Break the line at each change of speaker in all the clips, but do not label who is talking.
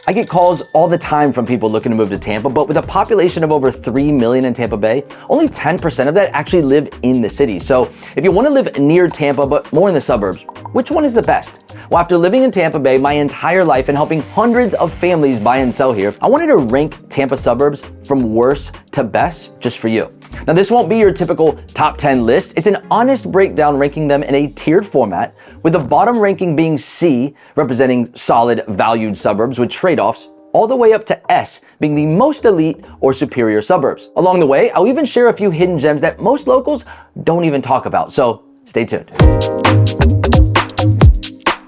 I get calls all the time from people looking to move to Tampa, but with a population of over 3 million in Tampa Bay, only 10% of that actually live in the city. So if you want to live near Tampa, but more in the suburbs, which one is the best? Well, after living in Tampa Bay my entire life and helping hundreds of families buy and sell here, I wanted to rank Tampa suburbs from worst to best just for you. Now, this won't be your typical top 10 list. It's an honest breakdown ranking them in a tiered format, with the bottom ranking being C, representing solid, valued suburbs with trade-offs, all the way up to S, being the most elite or superior suburbs. Along the way, I'll even share a few hidden gems that most locals don't even talk about, so stay tuned.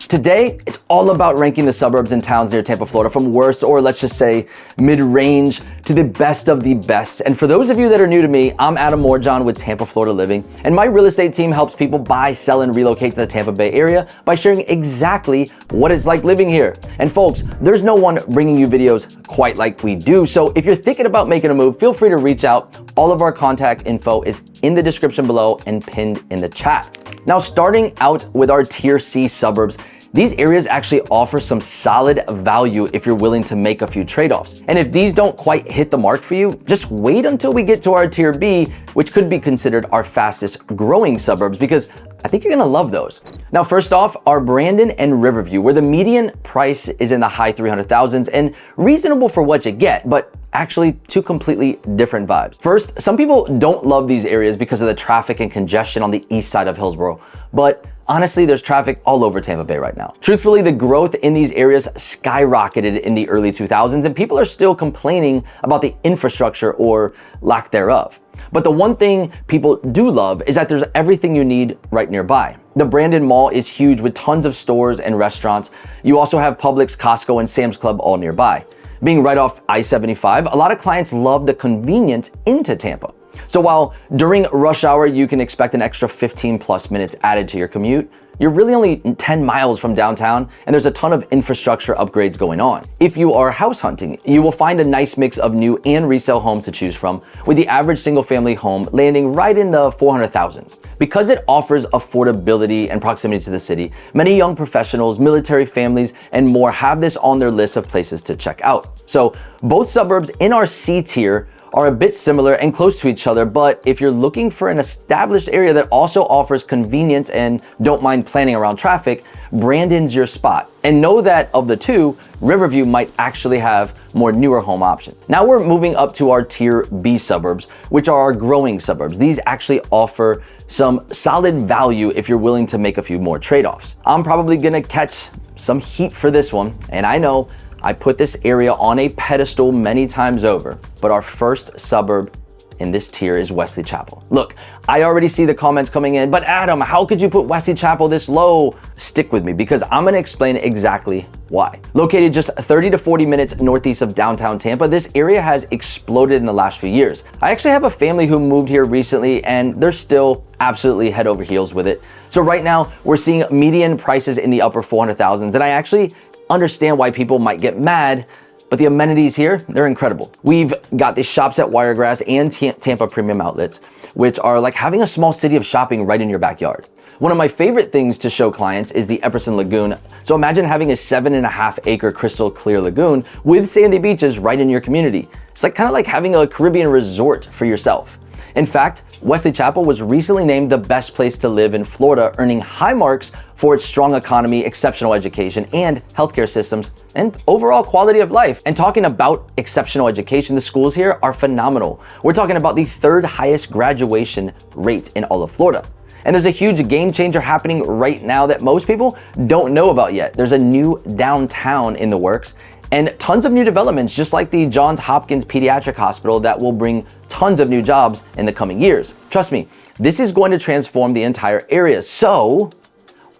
Today, it's all about ranking the suburbs and towns near Tampa, Florida from worst, or let's just say mid-range, to the best of the best. And for those of you that are new to me, I'm Morejon with Tampa Florida Living, and my real estate team helps people buy, sell, and relocate to the Tampa Bay area by sharing exactly what it's like living here. And folks, there's no one bringing you videos quite like we do. So if you're thinking about making a move, feel free to reach out. All of our contact info is in the description below and pinned in the chat. Now, starting out with our Tier C suburbs, these areas actually offer some solid value if you're willing to make a few trade-offs. And if these don't quite hit the mark for you, just wait until we get to our Tier B, which could be considered our fastest growing suburbs, because I think you're gonna love those. Now, first off, our Brandon and Riverview, where the median price is in the high 300,000s and reasonable for what you get, but actually two completely different vibes. First, some people don't love these areas because of the traffic and congestion on the east side of Hillsborough, but honestly, there's traffic all over Tampa Bay right now. Truthfully, the growth in these areas skyrocketed in the early 2000s, and people are still complaining about the infrastructure or lack thereof. But the one thing people do love is that there's everything you need right nearby. The Brandon Mall is huge with tons of stores and restaurants. You also have Publix, Costco, and Sam's Club all nearby. Being right off I-75, a lot of clients love the convenience into Tampa. So while during rush hour you can expect an extra 15 plus minutes added to your commute, you're really only 10 miles from downtown, and there's a ton of infrastructure upgrades going on. If you are house hunting, you will find a nice mix of new and resale homes to choose from, with the average single family home landing right in the 400,000s. Because it offers affordability and proximity to the city, many young professionals, military families, and more have this on their list of places to check out. So both suburbs in our C tier are a bit similar and close to each other, but if you're looking for an established area that also offers convenience and don't mind planning around traffic, Brandon's your spot. And know that of the two, Riverview might actually have more newer home options. Now we're moving up to our Tier B suburbs, which are our growing suburbs. These actually offer some solid value if you're willing to make a few more trade-offs. I'm probably gonna catch some heat for this one, and I know I put this area on a pedestal many times over, but our first suburb in this tier is Wesley Chapel. Look, I already see the comments coming in, but Adam, how could you put Wesley Chapel this low? Stick with me because I'm gonna explain exactly why. Located just 30 to 40 minutes northeast of downtown Tampa, this area has exploded in the last few years. I actually have a family who moved here recently and they're still absolutely head over heels with it. So right now we're seeing median prices in the upper 400,000s, and I actually understand why people might get mad, but the amenities here, they're incredible. We've got the Shops at Wiregrass and Tampa Premium Outlets, which are like having a small city of shopping right in your backyard. One of my favorite things to show clients is the Epperson Lagoon. So imagine having a 7.5 acre crystal clear lagoon with sandy beaches right in your community. It's like kind of like having a Caribbean resort for yourself. In fact, Wesley Chapel was recently named the best place to live in Florida, earning high marks for its strong economy, exceptional education, and healthcare systems, and overall quality of life. And talking about exceptional education, the schools here are phenomenal. We're talking about the third highest graduation rate in all of Florida. And there's a huge game changer happening right now that most people don't know about yet. There's a new downtown in the works, and tons of new developments, just like the Johns Hopkins Pediatric Hospital, that will bring tons of new jobs in the coming years. Trust me, this is going to transform the entire area. So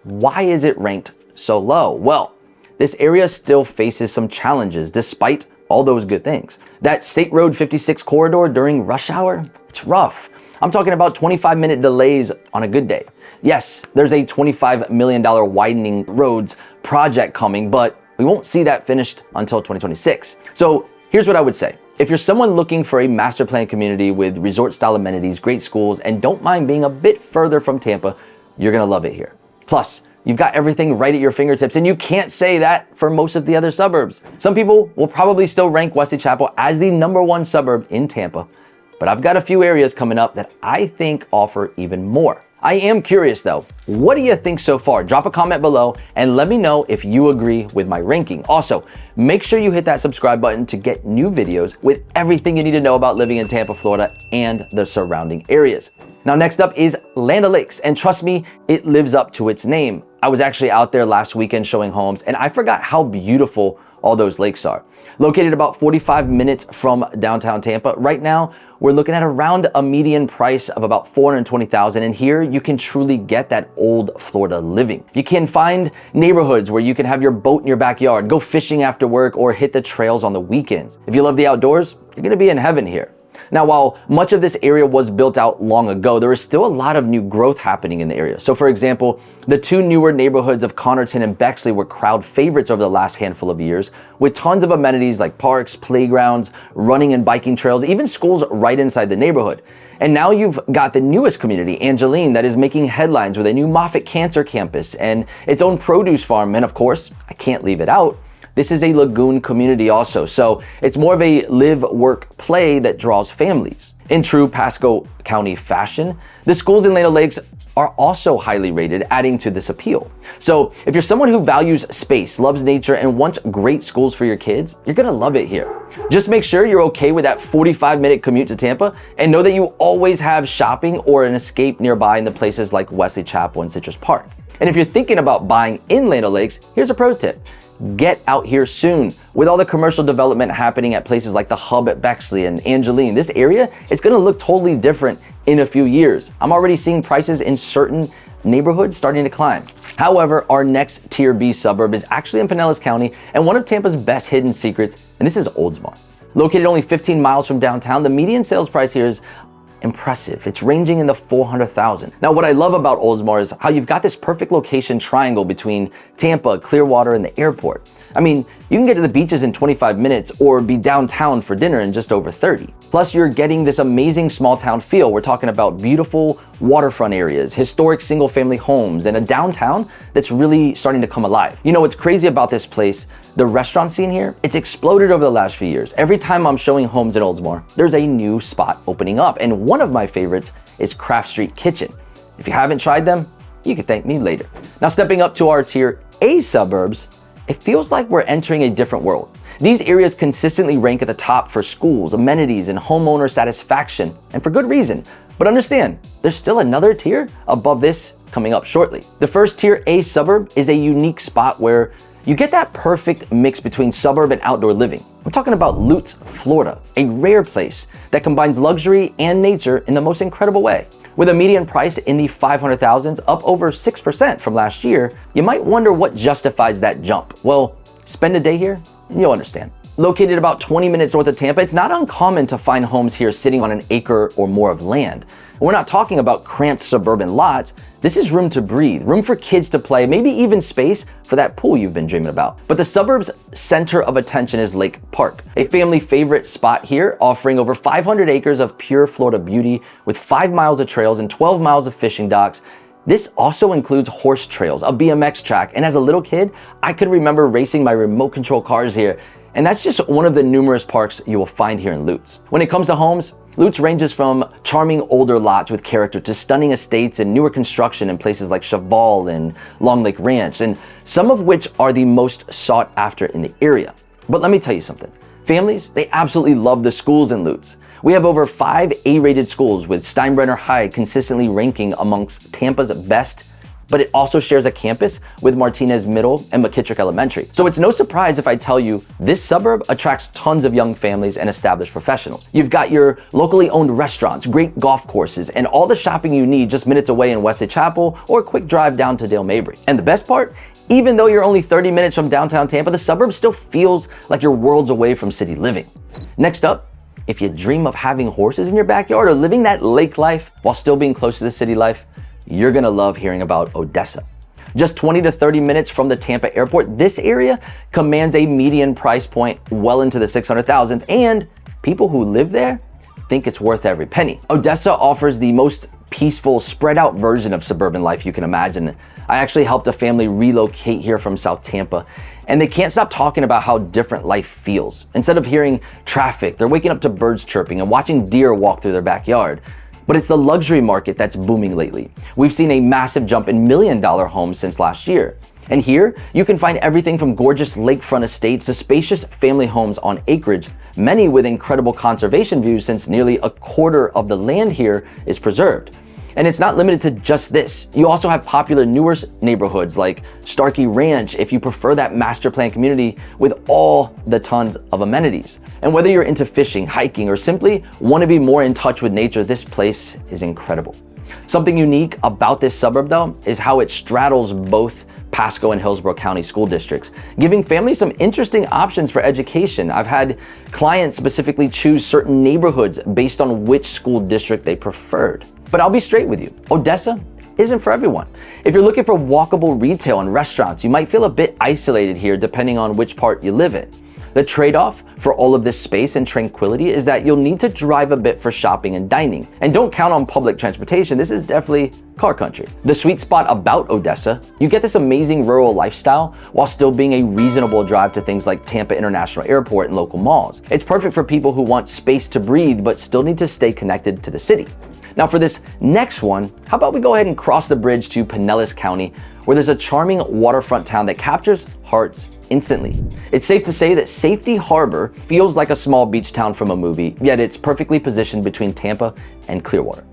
why is it ranked so low? Well, this area still faces some challenges despite all those good things. That State Road 56 corridor during rush hour, it's rough. I'm talking about 25-minute delays on a good day. Yes, there's a $25 million widening roads project coming, but we won't see that finished until 2026. So here's what I would say. If you're someone looking for a master plan community with resort style amenities, great schools, and don't mind being a bit further from Tampa, you're gonna love it here. Plus, You've got everything right at your fingertips, and you can't say that for most of the other suburbs. Some people will probably still rank Wesley Chapel as the #1 suburb in Tampa, but I've got a few areas coming up that I think offer even more. I am curious though, what do you think so far? Drop a comment below and let me know if you agree with my ranking. Also, make sure you hit that subscribe button to get new videos with everything you need to know about living in Tampa, Florida and the surrounding areas. Now, next up is Land O'Lakes, and trust me, it lives up to its name. I was actually out there last weekend showing homes and I forgot how beautiful all those lakes are. Located about 45 minutes from downtown Tampa, right now we're looking at around a median price of about $420,000, and here you can truly get that old Florida living. You can find neighborhoods where you can have your boat in your backyard, go fishing after work, or hit the trails on the weekends. If you love the outdoors, you're gonna be in heaven here. Now, while much of this area was built out long ago, there is still a lot of new growth happening in the area. So for example, the two newer neighborhoods of Connerton and Bexley were crowd favorites over the last handful of years, with tons of amenities like parks, playgrounds, running and biking trails, even schools right inside the neighborhood. And now you've got the newest community, Angeline, that is making headlines with a new Moffitt Cancer campus and its own produce farm. And of course, I can't leave it out, this is a lagoon community also, so it's more of a live, work, play that draws families. In true Pasco County fashion, the schools in Land O'Lakes are also highly rated, adding to this appeal. So if you're someone who values space, loves nature, and wants great schools for your kids, you're gonna love it here. Just make sure you're okay with that 45-minute commute to Tampa, and know that you always have shopping or an escape nearby in the places like Wesley Chapel and Citrus Park. And if you're thinking about buying in Land O'Lakes, here's a pro tip. Get out here soon. With all the commercial development happening at places like the Hub at Bexley and Angeline, this area is gonna look totally different in a few years. I'm already seeing prices in certain neighborhoods starting to climb. However, our next Tier B suburb is actually in Pinellas County and one of Tampa's best hidden secrets, and this is Oldsmar. Located only 15 miles from downtown, the median sales price here is impressive. It's ranging in the $400,000. Now, what I love about Oldsmar is how you've got this perfect location triangle between Tampa, Clearwater, and the airport. I mean, you can get to the beaches in 25 minutes or be downtown for dinner in just over 30. Plus, you're getting this amazing small town feel. We're talking about beautiful waterfront areas, historic single family homes, and a downtown that's really starting to come alive. You know what's crazy about this place? The restaurant scene here, it's exploded over the last few years. Every time I'm showing homes in Oldsmar, there's a new spot opening up. And one of my favorites is Craft Street Kitchen. If you haven't tried them, you can thank me later. Now, stepping up to our Tier A suburbs, it feels like we're entering a different world. These areas consistently rank at the top for schools, amenities, and homeowner satisfaction, and for good reason. But understand, there's still another tier above this coming up shortly. The first Tier A suburb is a unique spot where you get that perfect mix between suburb and outdoor living. I'm talking about Lutz, Florida, a rare place that combines luxury and nature in the most incredible way. With a median price in the $500,000s, up over 6% from last year, you might wonder what justifies that jump. Well, spend a day here and you'll understand. Located about 20 minutes north of Tampa, it's not uncommon to find homes here sitting on an acre or more of land. We're not talking about cramped suburban lots. This is room to breathe, room for kids to play, maybe even space for that pool you've been dreaming about. But the suburb's center of attention is Lake Park, a family favorite spot here, offering over 500 acres of pure Florida beauty with 5 miles of trails and 12 miles of fishing docks. This also includes horse trails, a BMX track, and as a little kid, I could remember racing my remote control cars here. And that's just one of the numerous parks you will find here in Lutz. When it comes to homes, Lutz ranges from charming older lots with character to stunning estates and newer construction in places like Cheval and Long Lake Ranch, and some of which are the most sought after in the area. But let me tell you something. Families, they absolutely love the schools in Lutz. We have over 5 A-rated schools, with Steinbrenner High consistently ranking amongst Tampa's best, but it also shares a campus with Martinez Middle and McKittrick Elementary. So it's no surprise if I tell you this suburb attracts tons of young families and established professionals. You've got your locally owned restaurants, great golf courses, and all the shopping you need just minutes away in Wesley Chapel or a quick drive down to Dale Mabry. And the best part? Even though you're only 30 minutes from downtown Tampa, the suburb still feels like you're worlds away from city living. Next up, if you dream of having horses in your backyard or living that lake life while still being close to the city life, you're gonna love hearing about Odessa. Just 20 to 30 minutes from the Tampa airport, this area commands a median price point well into the $600,000s, and people who live there think it's worth every penny. Odessa offers the most peaceful, spread out version of suburban life you can imagine. I actually helped a family relocate here from South Tampa, and they can't stop talking about how different life feels. Instead of hearing traffic, they're waking up to birds chirping and watching deer walk through their backyard. But it's the luxury market that's booming lately. We've seen a massive jump in million-dollar homes since last year. And here, you can find everything from gorgeous lakefront estates to spacious family homes on acreage, many with incredible conservation views since nearly a quarter of the land here is preserved. And it's not limited to just this. You also have popular newer neighborhoods like Starkey Ranch if you prefer that master plan community with all the tons of amenities. And whether you're into fishing, hiking, or simply want to be more in touch with nature, this place is incredible. Something unique about this suburb though is how it straddles both Pasco and Hillsborough County school districts, giving families some interesting options for education. I've had clients specifically choose certain neighborhoods based on which school district they preferred. But I'll be straight with you, Odessa isn't for everyone. If you're looking for walkable retail and restaurants, you might feel a bit isolated here depending on which part you live in. The trade-off for all of this space and tranquility is that you'll need to drive a bit for shopping and dining. And don't count on public transportation, this is definitely car country. The sweet spot about Odessa, you get this amazing rural lifestyle while still being a reasonable drive to things like Tampa International Airport and local malls. It's perfect for people who want space to breathe but still need to stay connected to the city. Now for this next one, how about we go ahead and cross the bridge to Pinellas County, where there's a charming waterfront town that captures hearts instantly. It's safe to say that Safety Harbor feels like a small beach town from a movie, yet it's perfectly positioned between Tampa and Clearwater.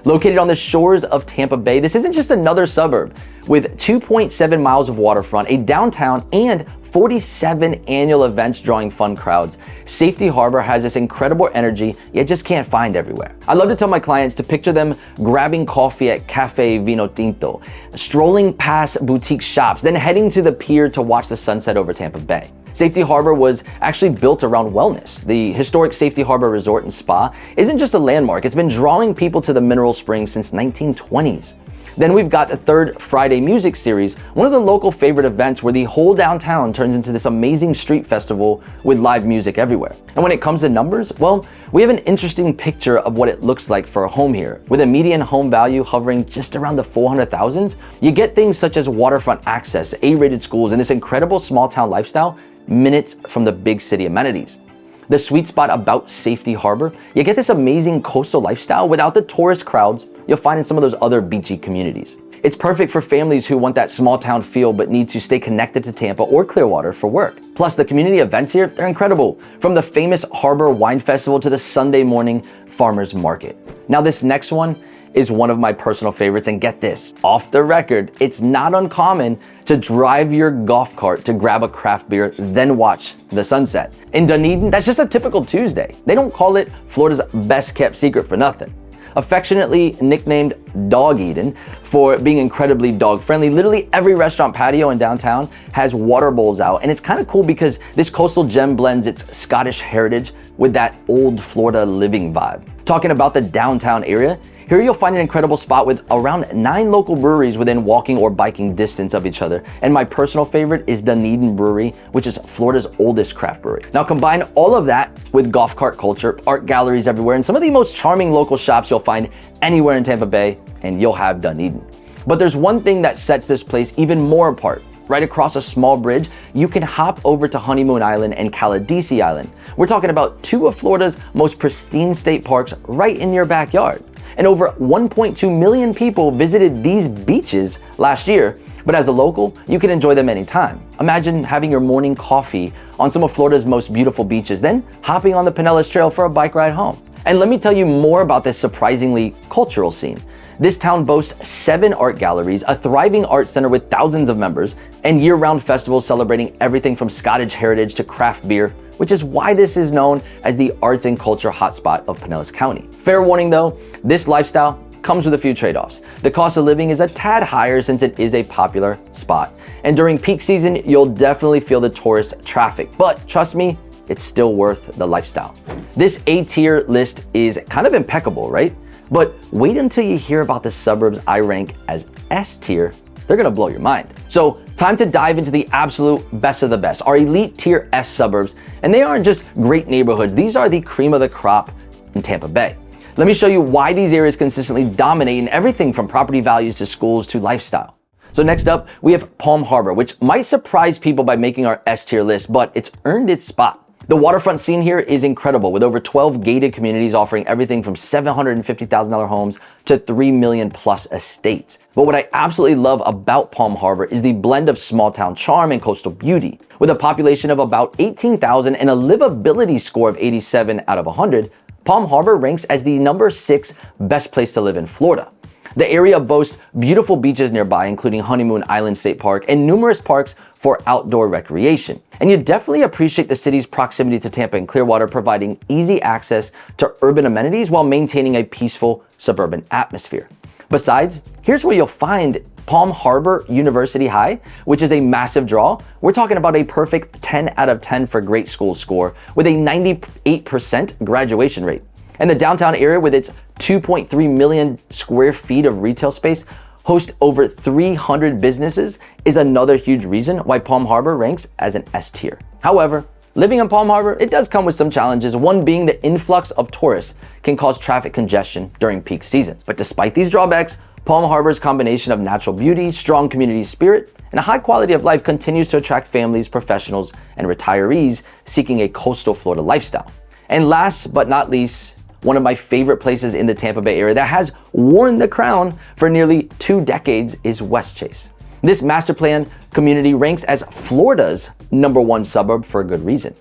Located on the shores of Tampa Bay, this isn't just another suburb. With 2.7 miles of waterfront, a downtown, and 47 annual events drawing fun crowds, Safety Harbor has this incredible energy you just can't find everywhere. I love to tell my clients to picture them grabbing coffee at Cafe Vino Tinto, strolling past boutique shops, then heading to the pier to watch the sunset over Tampa Bay. Safety Harbor was actually built around wellness. The historic Safety Harbor Resort and Spa isn't just a landmark, it's been drawing people to the mineral springs since 1920s. Then we've got the Third Friday Music Series, one of the local favorite events where the whole downtown turns into this amazing street festival with live music everywhere. And when it comes to numbers, well, we have an interesting picture of what it looks like for a home here. With a median home value hovering just around the 400,000s, you get things such as waterfront access, A-rated schools, and this incredible small town lifestyle minutes from the big city amenities. The sweet spot about Safety Harbor, you get this amazing coastal lifestyle without the tourist crowds you'll find in some of those other beachy communities. It's perfect for families who want that small town feel but need to stay connected to Tampa or Clearwater for work. Plus, the community events here, they're incredible. From the famous Harbor Wine Festival to the Sunday morning farmers market. Now this next one is one of my personal favorites, and get this, off the record, it's not uncommon to drive your golf cart to grab a craft beer, then watch the sunset. In Dunedin, that's just a typical Tuesday. They don't call it Florida's best kept secret for nothing. Affectionately nicknamed Dog Eden for being incredibly dog friendly, literally every restaurant patio in downtown has water bowls out, and it's kind of cool because this coastal gem blends its Scottish heritage with that old Florida living vibe. Talking about the downtown area, here you'll find an incredible spot with around 9 local breweries within walking or biking distance of each other. And my personal favorite is Dunedin Brewery, which is Florida's oldest craft brewery. Now combine all of that with golf cart culture, art galleries everywhere, and some of the most charming local shops you'll find anywhere in Tampa Bay, and you'll have Dunedin. But there's one thing that sets this place even more apart. Right across a small bridge, you can hop over to Honeymoon Island and Caladesi Island. We're talking about 2 of Florida's most pristine state parks right in your backyard. And over 1.2 million people visited these beaches last year, but as a local, you can enjoy them anytime. Imagine having your morning coffee on some of Florida's most beautiful beaches, then hopping on the Pinellas Trail for a bike ride home. And let me tell you more about this surprisingly cultural scene. This town boasts 7 art galleries, a thriving art center with thousands of members, and year-round festivals celebrating everything from Scottish heritage to craft beer, which is why this is known as the arts and culture hotspot of Pinellas County. Fair warning though, this lifestyle comes with a few trade-offs. The cost of living is a tad higher since it is a popular spot. And during peak season, you'll definitely feel the tourist traffic, but trust me, it's still worth the lifestyle. This A-tier list is kind of impeccable, right? But wait until you hear about the suburbs I rank as S-tier. They're gonna blow your mind. So time to dive into the absolute best of the best, our elite tier S suburbs. And they aren't just great neighborhoods, these are the cream of the crop in Tampa Bay. Let me show you why these areas consistently dominate in everything from property values to schools to lifestyle. So next up, we have Palm Harbor, which might surprise people by making our S tier list, but it's earned its spot. The waterfront scene here is incredible, with over 12 gated communities offering everything from $750,000 homes to $3 million plus estates. But what I absolutely love about Palm Harbor is the blend of small town charm and coastal beauty. With a population of about 18,000 and a livability score of 87 out of 100, Palm Harbor ranks as the number 6 best place to live in Florida. The area boasts beautiful beaches nearby, including Honeymoon Island State Park and numerous parks for outdoor recreation. And you definitely appreciate the city's proximity to Tampa and Clearwater, providing easy access to urban amenities while maintaining a peaceful suburban atmosphere. Besides, here's where you'll find Palm Harbor University High, which is a massive draw. We're talking about a perfect 10 out of 10 for great school score with a 98% graduation rate. And the downtown area, with its 2.3 million square feet of retail space, hosts over 300 businesses, is another huge reason why Palm Harbor ranks as an S tier. However, living in Palm Harbor, it does come with some challenges, one being the influx of tourists can cause traffic congestion during peak seasons. But despite these drawbacks, Palm Harbor's combination of natural beauty, strong community spirit, and a high quality of life continues to attract families, professionals, and retirees seeking a coastal Florida lifestyle. And last but not least, one of my favorite places in the Tampa Bay area that has worn the crown for nearly 2 decades is West Chase. This master plan community ranks as Florida's #1 suburb for a good reason.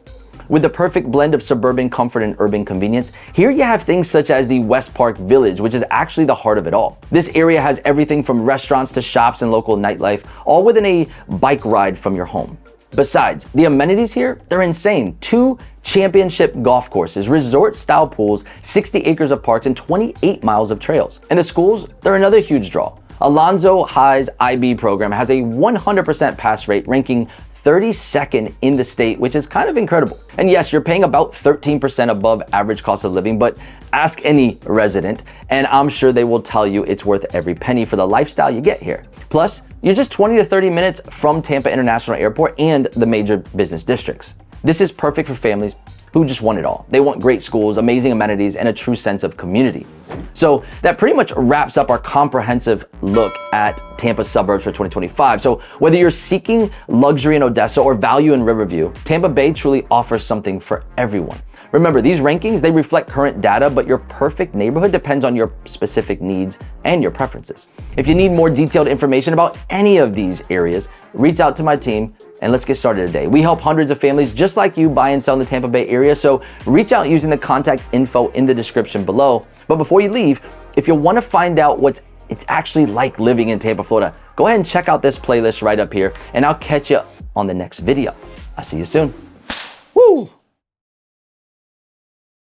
With the perfect blend of suburban comfort and urban convenience, here you have things such as the West Park Village, which is actually the heart of it all. This area has everything from restaurants to shops and local nightlife, all within a bike ride from your home. Besides, the amenities here, they're insane. 2 championship golf courses, resort-style pools, 60 acres of parks, and 28 miles of trails. And the schools, they're another huge draw. Alonzo High's IB program has a 100% pass rate, ranking 32nd in the state, which is kind of incredible. And yes, you're paying about 13% above average cost of living, but ask any resident, and I'm sure they will tell you it's worth every penny for the lifestyle you get here. Plus, you're just 20 to 30 minutes from Tampa International Airport and the major business districts. This is perfect for families who just want it all. They want great schools, amazing amenities, and a true sense of community. So that pretty much wraps up our comprehensive look at Tampa Suburbs for 2025. So whether you're seeking luxury in Odessa or value in Riverview, Tampa Bay truly offers something for everyone. Remember, these rankings, they reflect current data, but your perfect neighborhood depends on your specific needs and your preferences. If you need more detailed information about any of these areas, reach out to my team and let's get started today. We help hundreds of families just like you buy and sell in the Tampa Bay area, so reach out using the contact info in the description below. But before you leave, if you want to find out what it's actually like living in Tampa, Florida, go ahead and check out this playlist right up here, and I'll catch you on the next video. I'll see you soon.